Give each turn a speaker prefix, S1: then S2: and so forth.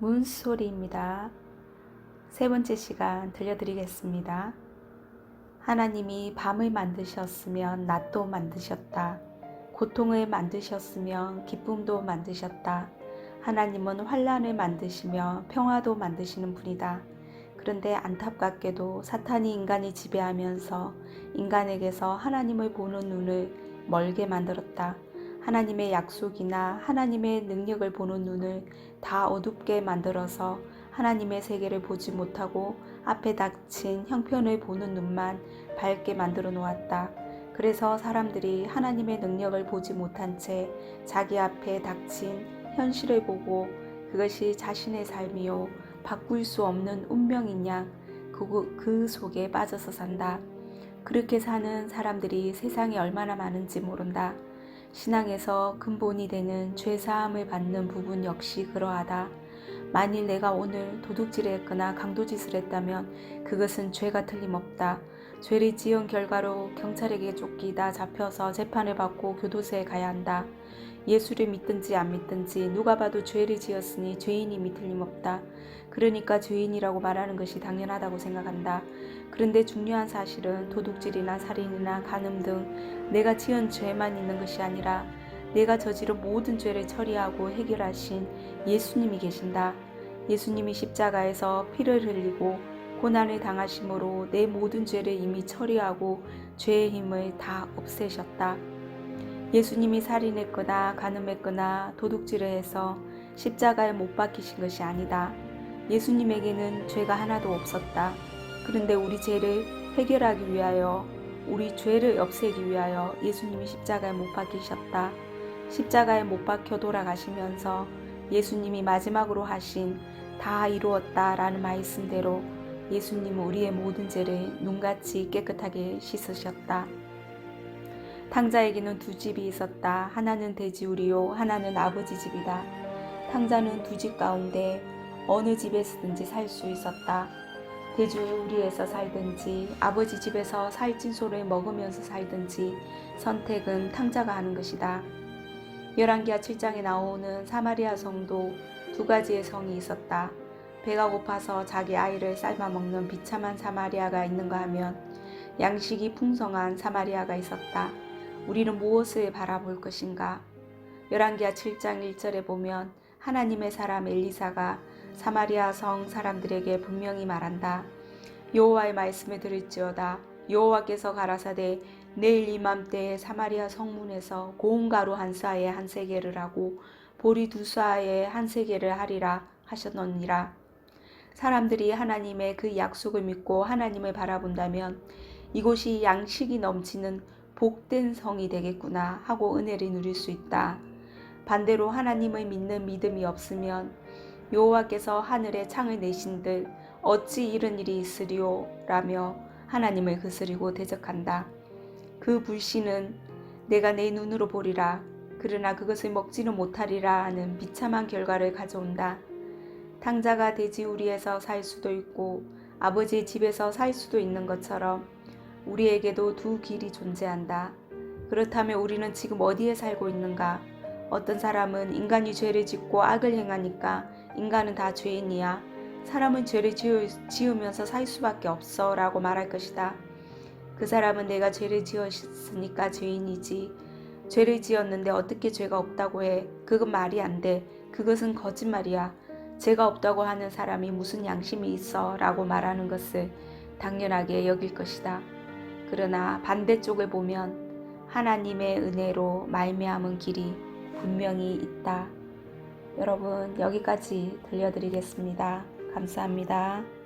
S1: 문소리입니다. 세 번째 시간 들려드리겠습니다. 하나님이 밤을 만드셨으면 낮도 만드셨다. 고통을 만드셨으면 기쁨도 만드셨다. 하나님은 환난을 만드시며 평화도 만드시는 분이다. 그런데 안타깝게도 사탄이 인간을 지배하면서 인간에게서 하나님을 보는 눈을 멀게 만들었다. 하나님의 약속이나 하나님의 능력을 보는 눈을 다 어둡게 만들어서 하나님의 세계를 보지 못하고 앞에 닥친 형편을 보는 눈만 밝게 만들어 놓았다. 그래서 사람들이 하나님의 능력을 보지 못한 채 자기 앞에 닥친 현실을 보고 그것이 자신의 삶이요 바꿀 수 없는 운명인 양 그 속에 빠져서 산다. 그렇게 사는 사람들이 세상에 얼마나 많은지 모른다. 신앙에서 근본이 되는 죄사함을 받는 부분 역시 그러하다. 만일 내가 오늘 도둑질을 했거나 강도짓을 했다면 그것은 죄가 틀림없다. 죄를 지은 결과로 경찰에게 쫓기다 잡혀서 재판을 받고 교도소에 가야 한다. 예수를 믿든지 안 믿든지 누가 봐도 죄를 지었으니 죄인임이 틀림없다. 그러니까 죄인이라고 말하는 것이 당연하다고 생각한다. 그런데 중요한 사실은 도둑질이나 살인이나 간음 등 내가 지은 죄만 있는 것이 아니라 내가 저지른 모든 죄를 처리하고 해결하신 예수님이 계신다. 예수님이 십자가에서 피를 흘리고 고난을 당하심으로 내 모든 죄를 이미 처리하고 죄의 힘을 다 없애셨다. 예수님이 살인했거나 간음했거나 도둑질을 해서 십자가에 못 박히신 것이 아니다. 예수님에게는 죄가 하나도 없었다. 그런데 우리 죄를 해결하기 위하여 우리 죄를 없애기 위하여 예수님이 십자가에 못 박히셨다. 십자가에 못 박혀 돌아가시면서 예수님이 마지막으로 하신 다 이루었다 라는 말씀대로 예수님은 우리의 모든 죄를 눈같이 깨끗하게 씻으셨다. 탕자에게는 두 집이 있었다. 하나는 돼지우리요 하나는 아버지 집이다. 탕자는 두 집 가운데 어느 집에서든지 살 수 있었다. 돼지우리에서 살든지 아버지 집에서 살찐소를 먹으면서 살든지 선택은 탕자가 하는 것이다. 열왕기하 7장에 나오는 사마리아 성도 두 가지의 성이 있었다. 배가 고파서 자기 아이를 삶아 먹는 비참한 사마리아가 있는가 하면 양식이 풍성한 사마리아가 있었다. 우리는 무엇을 바라볼 것인가? 열왕기하 7장 1절에 보면 하나님의 사람 엘리사가 사마리아 성 사람들에게 분명히 말한다. 여호와의 말씀을 들을지어다. 여호와께서 가라사대 내일 이맘때에 사마리아 성문에서 고운 가루 한 싸에 한 세겔을 하고 보리 두 싸에 한 세겔을 하리라 하셨느니라. 사람들이 하나님의 그 약속을 믿고 하나님을 바라본다면 이곳이 양식이 넘치는 복된 성이 되겠구나 하고 은혜를 누릴 수 있다. 반대로 하나님을 믿는 믿음이 없으면 여호와께서 하늘에 창을 내신들 어찌 이런 일이 있으리오 라며 하나님을 거스리고 대적한다. 그 불신은 내가 내 눈으로 보리라 그러나 그것을 먹지는 못하리라 하는 비참한 결과를 가져온다. 탕자가 돼지우리에서 살 수도 있고 아버지의 집에서 살 수도 있는 것처럼 우리에게도 두 길이 존재한다. 그렇다면 우리는 지금 어디에 살고 있는가? 어떤 사람은 인간이 죄를 짓고 악을 행하니까 인간은 다 죄인이야. 사람은 죄를 지으면서 살 수밖에 없어 라고 말할 것이다. 그 사람은 내가 죄를 지었으니까 죄인이지. 죄를 지었는데 어떻게 죄가 없다고 해? 그건 말이 안 돼. 그것은 거짓말이야. 죄가 없다고 하는 사람이 무슨 양심이 있어 라고 말하는 것을 당연하게 여길 것이다. 그러나 반대쪽을 보면 하나님의 은혜로 말미암은 길이 분명히 있다. 여러분 여기까지 들려드리겠습니다. 감사합니다.